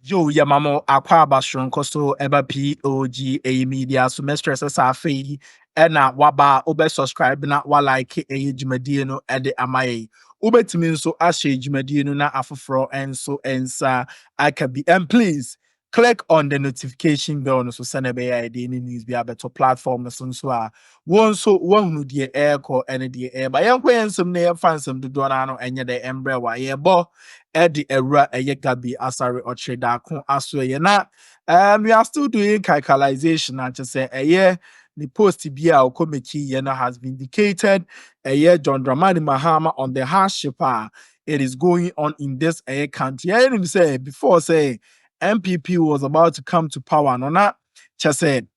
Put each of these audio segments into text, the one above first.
Yo, Yamamo, Aquaba Shronkoso, Eba POG Media, so Mistress Safi, Ena Waba, Ube subscribe na wa like a Jumadino at the Amaye. Ube to me so Ashe Jumadino na Afufro and so ensa I can be. And please click on the notification bell so send a ID news be able to platform so one so one who the air call any the air. But young queen some near fansome to Donano and yet the umbrella, yeah, bo. Eddie Era Gabby Asari Ocheda Kun Aswe na we are still doing calculation and just say the post BL committee has vindicated John Dramani Mahama on the Haṛdsh. It is going on in this country. I didn't say before say NPP was about to come to power. No, not just said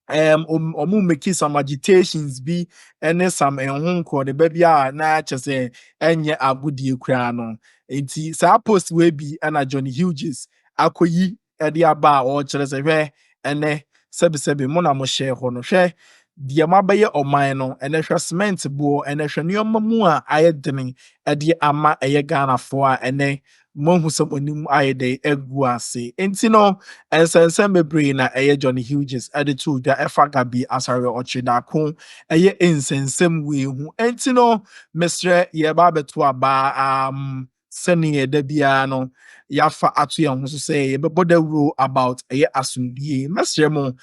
making some agitations be and some called the baby na just say enye agudi krano. Enti sa post we be ana Johnny Hughes akoyi ede aba o kire se hwe ene sebi mo na mo share ho no hwe de ma baye oman no ene hwe cement bo ene hwe nioma mu a ayedene ede ama eye Ghana fo a ene mo hu some onim ayede egu ase enti no ensense mebre na eye Johnny Hughes ede to da efa Gabby asare ochida ko eye ensensem we hu enti no mesre ye ba beto aba sending debiano yafa atu ya so say beboda rule about asundie mesremo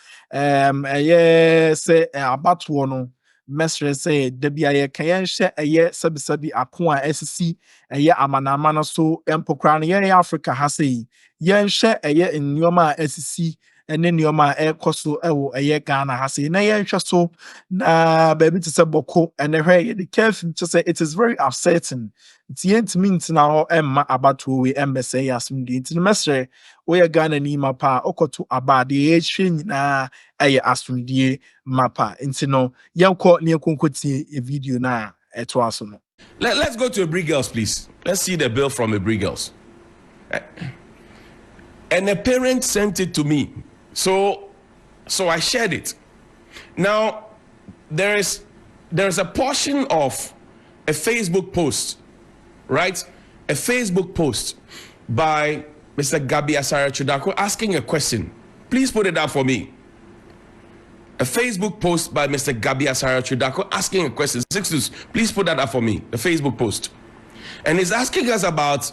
say about no mesre say debia ye kan hye sabi ako a SC amanama no so empokra no ye Africa ha say ye hye nneoma a SC ene nneoma ekoso ewo Ghana ha say na ye hwe so na baby to say boko ene hwe the careful to say it is very upsetting. It's means now Emma about we say asumdi into the mesre we Ghana ni mapa okoto about the age na asumdi mapa into no yanko ne konkoti a video na etwaso no. Let's go to Abri Girls, please. Let's see the bill from Abri Girls. And a parent sent it to me. So I shared it. Now there is a portion of a Facebook post, right? A Facebook post by Mr. Gabby Asare Chudako asking a question. Please put it up for me. A Facebook post by Mr. Gabby Asare Chudako asking a question. Please put that up for me. The Facebook post. And he's asking us about,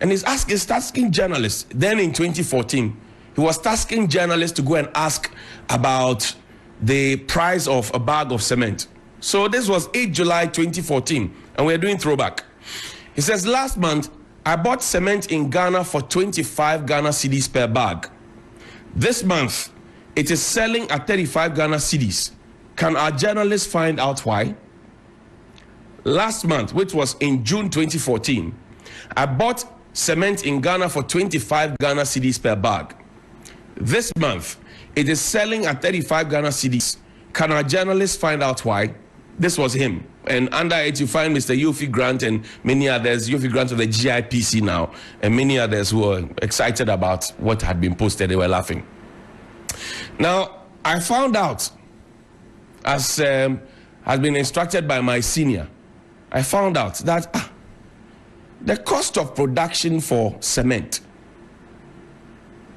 and he's asking journalists. Then in 2014, he was tasking journalists to go and ask about the price of a bag of cement. So this was 8 July 2014, and we're doing throwback. He says, last month, I bought cement in Ghana for 25 Ghana cedis per bag. This month, it is selling at 35 Ghana cedis. Can our journalists find out why? Last month, which was in June 2014, I bought cement in Ghana for 25 Ghana cedis per bag. This month, it is selling at 35 Ghana cedis. Can our journalists find out why? This was him. And under it, you find Mr. Yofi Grant and many others. Yofi Grant of the GIPC now, and many others who were excited about what had been posted. They were laughing. Now, I found out, as has been instructed by my senior, I found out that the cost of production for cement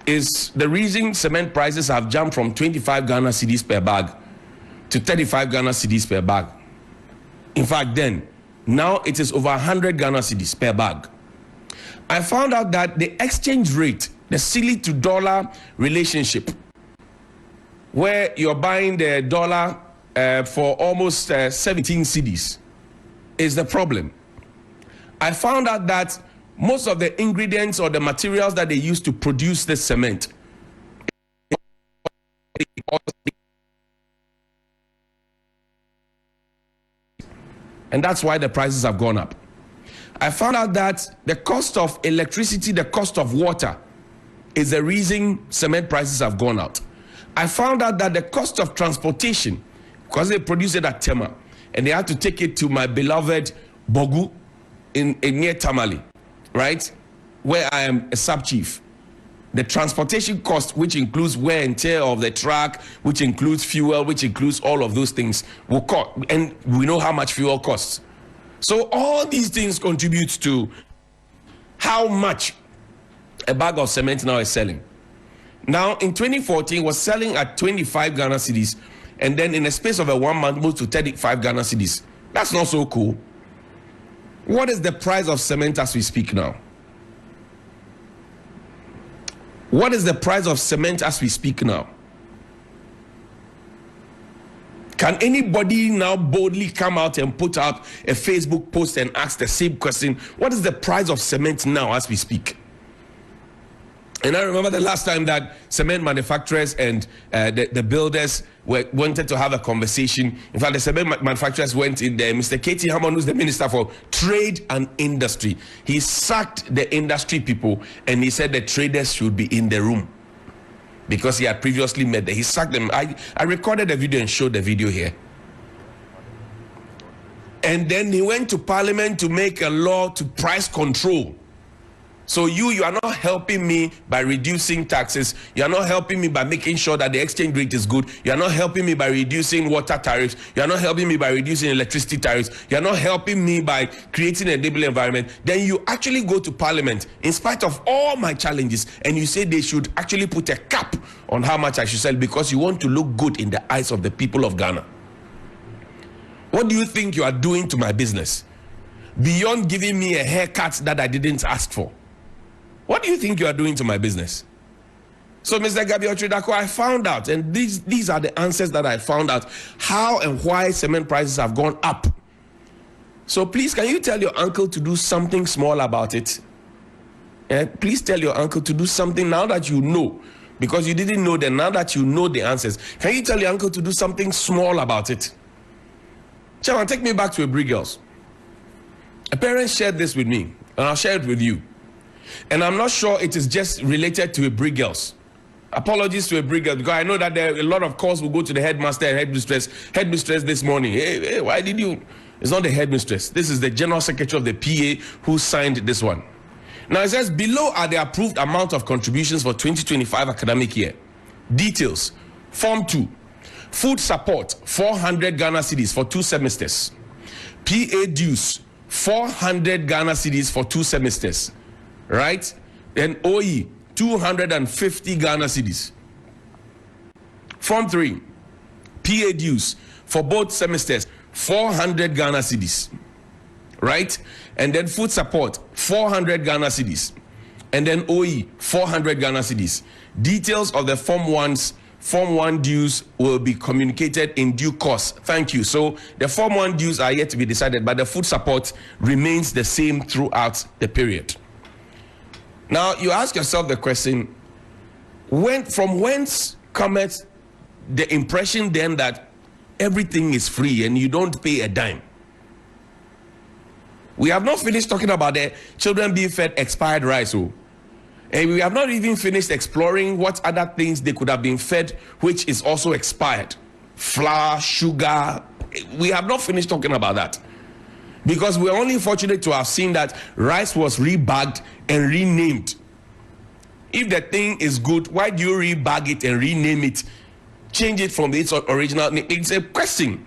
is the reason cement prices have jumped from 25 Ghana cedis per bag to 35 Ghana cedis per bag. In fact, then, now it is over 100 Ghana cedis per bag. I found out that the exchange rate, the cedi to dollar relationship, where you're buying the dollar for almost 17 cedis, is the problem. I found out that most of the ingredients or the materials that they use to produce the cement and that's why the prices have gone up. I found out that the cost of electricity, the cost of water is the reason cement prices have gone out. I found out that the cost of transportation, because they produce it at Tema and they had to take it to my beloved Bogu in near Tamale, right, where I am a sub-chief. The transportation cost, which includes wear and tear of the truck, which includes fuel, which includes all of those things, will cost, and we know how much fuel costs. So all these things contribute to how much a bag of cement now is selling. Now, in 2014, was selling at 25 Ghana cedis, and then in a space of a 1 month, moved to 35 Ghana cedis. That's not so cool. What is the price of cement as we speak now? What is the price of cement as we speak now? Can anybody now boldly come out and put out a Facebook post and ask the same question? What is the price of cement now as we speak? And I remember the last time that cement manufacturers and the builders wanted to have a conversation. In fact, the cement manufacturers went in there. Mr. Katie Hammond, who's the Minister for Trade and Industry, he sacked the industry people and he said the traders should be in the room because he had previously met them. He sacked them. I recorded the video and showed the video here. And then he went to Parliament to make a law to price control. So you are not helping me by reducing taxes. You are not helping me by making sure that the exchange rate is good. You are not helping me by reducing water tariffs. You are not helping me by reducing electricity tariffs. You are not helping me by creating a stable environment. Then you actually go to Parliament in spite of all my challenges and you say they should actually put a cap on how much I should sell because you want to look good in the eyes of the people of Ghana. What do you think you are doing to my business? Beyond giving me a haircut that I didn't ask for. What do you think you are doing to my business? So, Mr. Gabby.O, I found out, and these are the answers that I found out, how and why cement prices have gone up. So please, can you tell your uncle to do something small about it? Please tell your uncle to do something now that you know, because you didn't know then, now that you know the answers. Can you tell your uncle to do something small about it? Chairman, take me back to Abri Girls. A parent shared this with me, and I'll share it with you. And I'm not sure it is just related to Abri Girls. Apologies to Abri Girls, because I know that there are a lot of calls will go to the headmaster and headmistress. Headmistress this morning. Hey, why did you? It's not the headmistress. This is the general secretary of the PA who signed this one. Now it says below are the approved amount of contributions for 2025 academic year. Details. Form 2. Food support 400 Ghana cedis for 2 semesters. PA dues 400 Ghana cedis for 2 semesters. Right? Then OE 250 Ghana cedis. Form 3, PA dues for both semesters 400 Ghana cedis. Right? And then food support 400 Ghana cedis. And then OE 400 Ghana cedis. Details of the Form 1 dues will be communicated in due course. Thank you. So the Form 1 dues are yet to be decided, but the food support remains the same throughout the period. Now, you ask yourself the question, from whence cometh the impression then that everything is free and you don't pay a dime? We have not finished talking about the children being fed expired rice. And we have not even finished exploring what other things they could have been fed, which is also expired. Flour, sugar. We have not finished talking about that. Because we're only fortunate to have seen that rice was rebagged and renamed. If the thing is good, why do you rebag it and rename it? Change it from its original name? It's a question.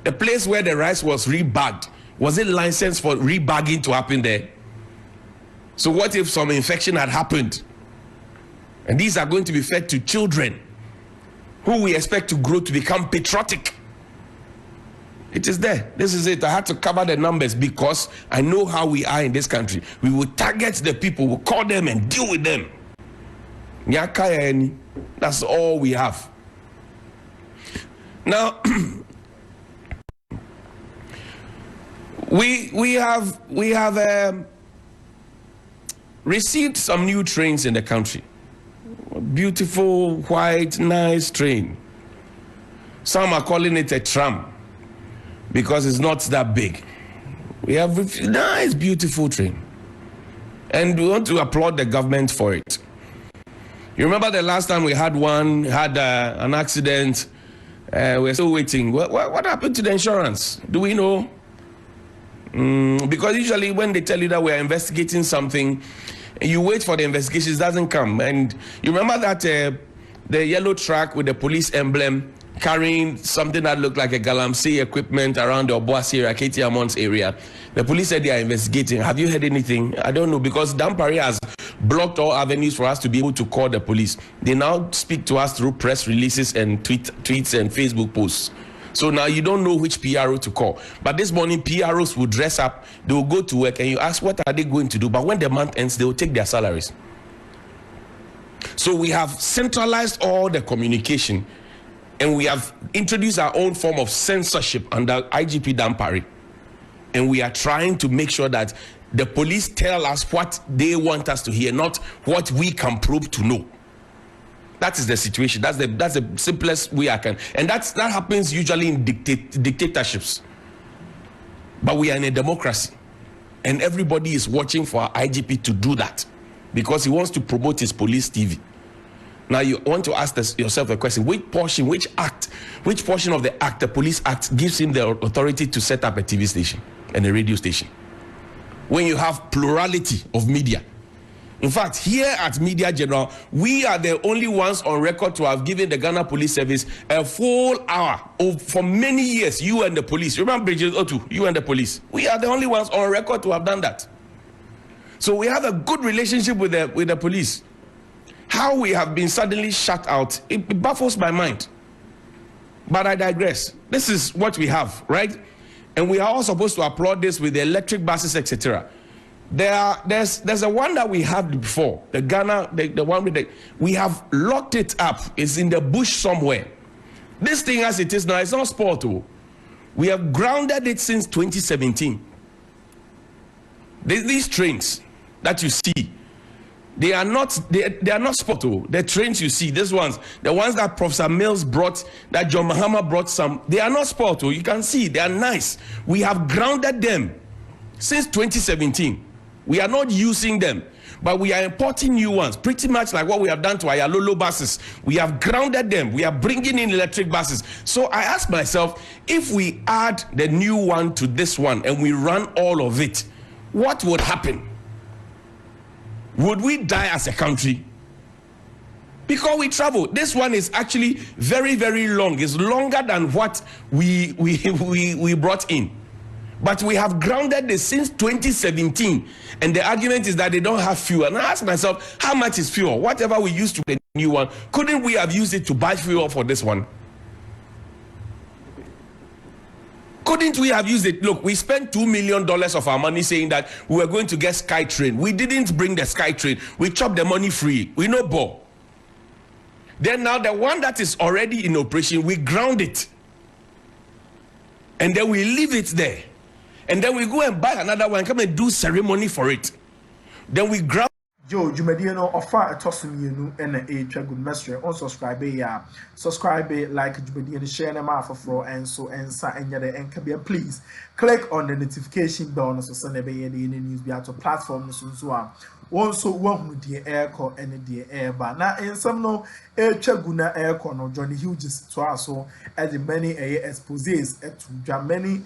The place where the rice was rebagged, was it licensed for rebagging to happen there? So what if some infection had happened? And these are going to be fed to children who we expect to grow to become patriotic. It is there. This is it. I had to cover the numbers because I know how we are in this country. We will target the people, we'll call them and deal with them. That's all we have. Now, we have received some new trains in the country. Beautiful, white, nice train. Some are calling it a tram, because it's not that big. We have a nice, beautiful train. And we want to applaud the government for it. You remember the last time we had an accident? We're still waiting. What happened to the insurance? Do we know? Because usually when they tell you that we're investigating something, you wait for the investigation, it doesn't come. And you remember that the yellow truck with the police emblem carrying something that looked like a Galamsey equipment around the Obuasi area, Katie Amon's area. The police said they are investigating. Have you heard anything? I don't know, because Dampari has blocked all avenues for us to be able to call the police. They now speak to us through press releases and tweets and Facebook posts. So now you don't know which PRO to call. But this morning, PROs will dress up, they will go to work, and you ask what are they going to do. But when the month ends, they will take their salaries. So we have centralized all the communication, and we have introduced our own form of censorship under IGP Dampari. And we are trying to make sure that the police tell us what they want us to hear, not what we can prove to know. That is the situation. That's the simplest way I can. And that happens usually in dictatorships. But we are in a democracy. And everybody is watching for our IGP to do that because he wants to promote his police TV. Now you want to ask yourself a question: which portion of the act, the police act, gives him the authority to set up a TV station and a radio station? When you have plurality of media. In fact, here at Media General, we are the only ones on record to have given the Ghana Police Service a full hour for many years. You and the police. Remember Bridget Otu, you and the police. We are the only ones on record to have done that. So we have a good relationship with the police. How we have been suddenly shut out, it baffles my mind. But I digress. This is what we have, right? And we are all supposed to applaud this with the electric buses, etc. There's a one that we had before, the Ghana, the one with we have locked it up. It's in the bush somewhere. This thing as it is now, it's not sportable. We have grounded it since 2017. These trains that you see, they are not sportable. The trains you see, these ones, the ones that Professor Mills brought, that John Mahama brought some, they are not sportable. You can see, they are nice. We have grounded them since 2017. We are not using them, but we are importing new ones, pretty much like what we have done to our Lolo buses. We have grounded them. We are bringing in electric buses. So I ask myself, if we add the new one to this one and we run all of it, what would happen? Would we die as a country? Because we travel. This one is actually very, very long. It's longer than what we brought in. But we have grounded this since 2017. And the argument is that they don't have fuel. And I ask myself, how much is fuel? Whatever we used to the new one, couldn't we have used it to buy fuel for this one? Couldn't we have used it? Look, we spent $2 million of our money saying that we were going to get SkyTrain. We didn't bring the SkyTrain. We chopped the money free. We no bore. Then now the one that is already in operation, we ground it. And then we leave it there. And then we go and buy another one, come and do ceremony for it. Then we ground. Yo, Jumediano offer a tossum you and a good message. Unsubscribe, yeah. Subscribe, like Jumediano, share them out for and so and sa and yada and kabia. Please click on the notification bell so send the news be out to platform so also one with the air call and the air but now in some no air chaguna air call no Johnny Hughes to us so as the many exposes at many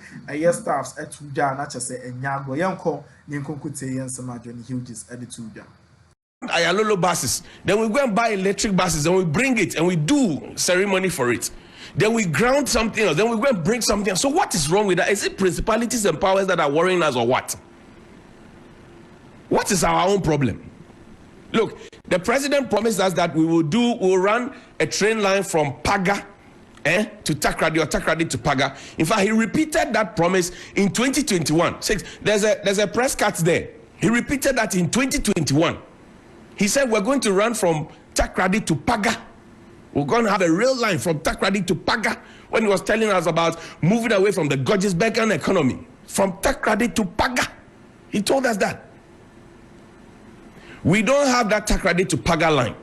staffs at not just say and yago yanko ninkonkute and some Johnny Hughes at the tuja. Ayalolo buses. Then we go and buy electric buses and we bring it and we do ceremony for it. Then we ground something else. Then we go and bring something else. So what is wrong with that? Is it principalities and powers that are worrying us or what? What is our own problem? Look, the president promised us that we'll run a train line from Paga to Takrady or Takrady to Paga. In fact, he repeated that promise in 2021. There's a press cut there. He repeated that in 2021. He said we're going to run from Takrady to Paga. We're going to have a real line from Takrady to Paga, when he was telling us about moving away from the gorgeous Began economy. From Takrady to Paga. He told us that. We don't have that Takrady to Paga line.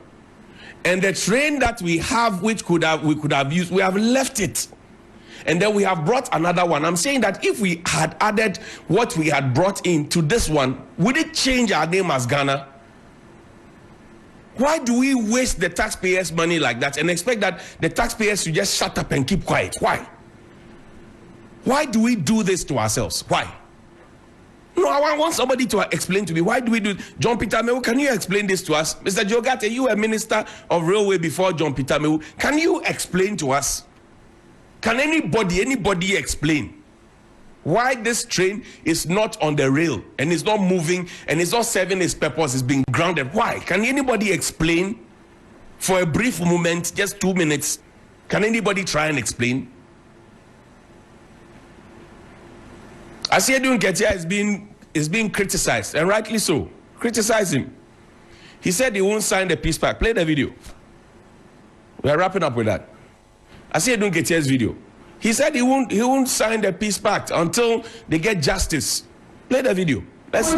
And the train that we have, which we could have used, we have left it. And then we have brought another one. I'm saying that if we had added what we had brought in to this one, would it change our name as Ghana? Why do we waste the taxpayers' money like that and expect that the taxpayers should just shut up and keep quiet? Why? Why do we do this to ourselves? Why? No, I want somebody to explain to me. Why do we do it? John Peter Mewu, can you explain this to us? Mr. Jogate, you were Minister of Railway before John Peter Mewu. Can you explain to us? Can anybody explain? Why this train is not on the rail and it's not moving and it's not serving its purpose, it's being grounded. Why? Can anybody explain for a brief moment, just 2 minutes? Can anybody try and explain? C0nfus is being criticized, and rightly so. Criticize him. He said he won't sign the peace pact. Play the video. We are wrapping up with that. C0nfus video. He said he won't sign the peace pact until they get justice. Play the video. Let's see.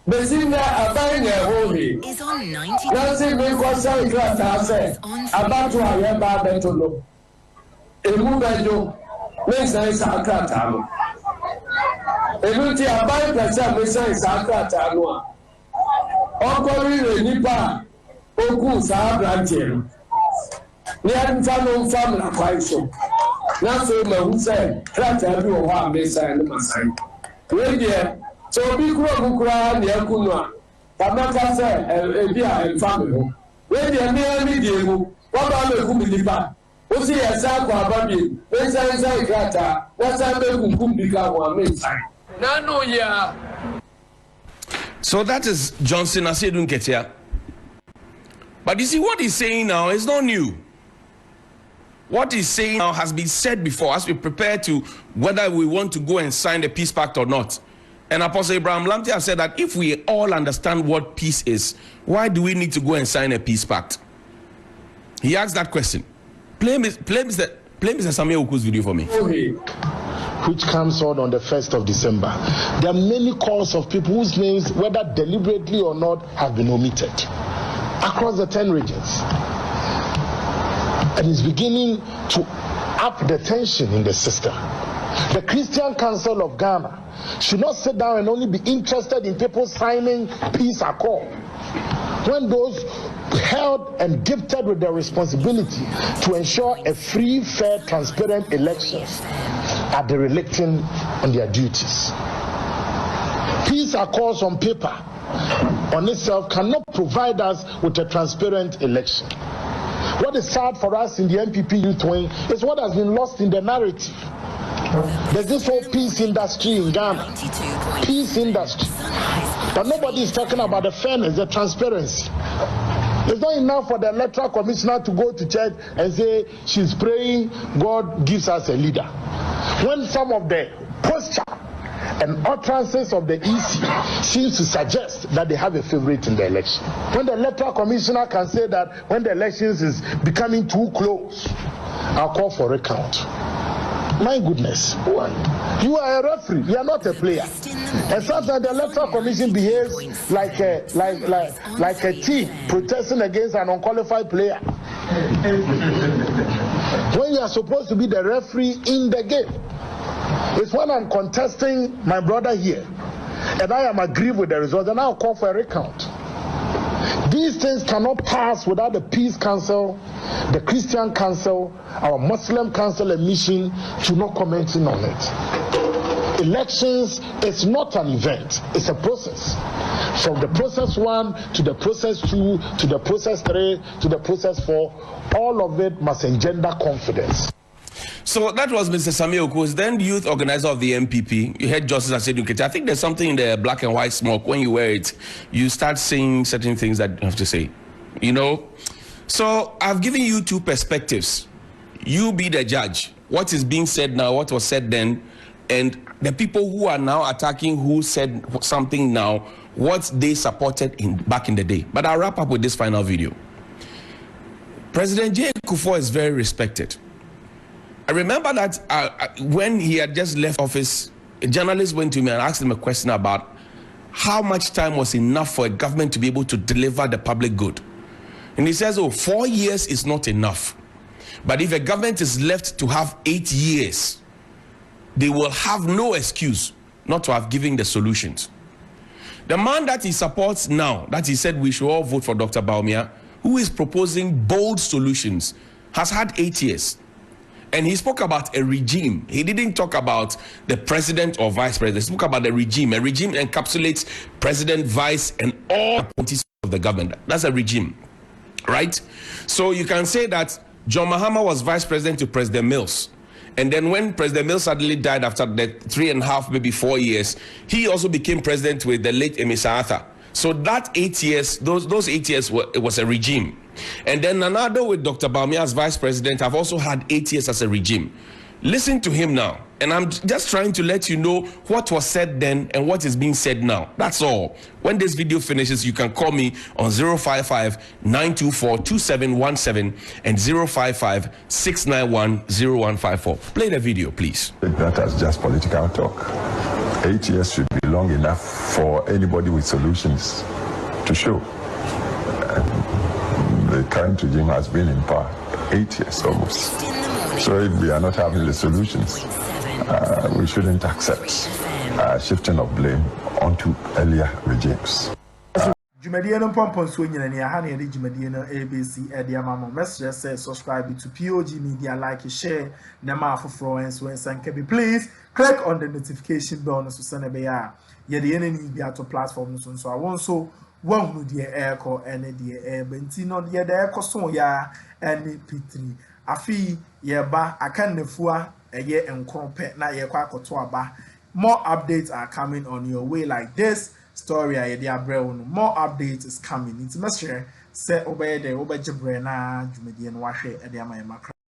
Bezina abanye hohe is on 90. Nansi mikosa ikratase abatu ayeba betolo. Emu bejo mesa isakratalo. Eluti abaye pesa mesa isakratalo. Okori re nipa oku sa branche. Ni antano family kwaiso. Nanso mahuse krata bi wo ha mesa ne masai. We so be kura ni akunwa tamaka se ebia family we dey me diegu what ba me kum lipa o si esa kwa babi we say grata we say be kum bika wa me na no ya. So that is Johnson C0nfus. But you see what he's saying now is not new. What he's saying now has been said before as we prepare to whether we want to go and sign the peace pact or not. And Apostle Abraham Lamte has said that if we all understand what peace is, why do we need to go and sign a peace pact? He asked that question. Play Mr. Samuel Oku's video for me. Which comes on the 1st of December. There are many calls of people whose names, whether deliberately or not, have been omitted across the 10 regions. And it's beginning to up the tension in the system. The Christian Council of Ghana should not sit down and only be interested in people signing peace accord when those held and gifted with the responsibility to ensure a free, fair, transparent elections are derelict on their duties. Peace accords on paper on itself cannot provide us with a transparent election. What is sad for us in the NPP youth wing is what has been lost in the narrative. There's this whole peace industry in Ghana. Peace industry. But nobody is talking about the fairness, the transparency. It's not enough for the electoral commissioner to go to church and say she's praying, God gives us a leader. When some of the posture and utterances of the EC seems to suggest that they have a favorite in the election. When the electoral commissioner can say that when the elections is becoming too close, I'll call for a recount. My goodness, you are a referee, you are not a player. And sometimes the electoral commission behaves like a team protesting against an unqualified player. When you are supposed to be the referee in the game. It's when I'm contesting my brother here and I am aggrieved with the result, and I'll call for a recount. These things cannot pass without the Peace Council, the Christian Council, our Muslim Council and Mission to not commenting on it. Elections is not an event, it's a process. From the process 1 to the process 2 to the process 3 to the process 4, all of it must engender confidence. So that was Mr. Samuel Oku, then youth organizer of the NPP. You heard Justice C0nfus. I think there's something in the black and white smoke. When you wear it, you start saying certain things that you have to say. You know? So I've given you two perspectives. You be the judge. What is being said now, what was said then, and the people who are now attacking who said something now, what they supported back in the day. But I'll wrap up with this final video. President J. Akuffo is very respected. I remember that when he had just left office, a journalist went to me and asked him a question about how much time was enough for a government to be able to deliver the public good. And he says, 4 years is not enough. But if a government is left to have 8 years, they will have no excuse not to have given the solutions. The man that he supports now, that he said we should all vote for Dr. Bawumia, who is proposing bold solutions, has had 8 years. And he spoke about a regime. He didn't talk about the president or vice president. He spoke about the regime. A regime encapsulates president, vice, and all appointees of the government. That's a regime, right? So you can say that John Mahama was vice president to President Mills. And then when President Mills suddenly died after the 3.5, maybe 4 years, he also became president with the late Emisa Arthur. So that 8 years, those 8 years, it was a regime. And then Addo with Dr. Bawumia as vice president have also had 8 years as a regime. Listen to him now. And I'm just trying to let you know what was said then and what is being said now. That's all. When this video finishes, you can call me on 055-924-2717 and 055-691-0154. Play the video, please. That as just political talk. 8 years should be long enough for anybody with solutions to show. The current regime has been in power 8 years almost. So if we are not having the solutions, we shouldn't accept shifting of blame onto earlier regimes. Jumadiano Pompon Swing and Yahani Jumadiano ABC Ediamamo message says subscribe to POG Media, like, share, Nama for Florence when Sankebi. Please click on the notification bell to send a bear. Yet the enemy be at platforms, so I won't so one who dear air call and dear air bentino dear air coson ya NPP. Afi yeba akanefua a year and compet na ye kwa kotoaba. More updates are coming on your way like this. Story I dear brown. More updates is coming. It's must share. Say obey the obejebre na jumedian washe ediama.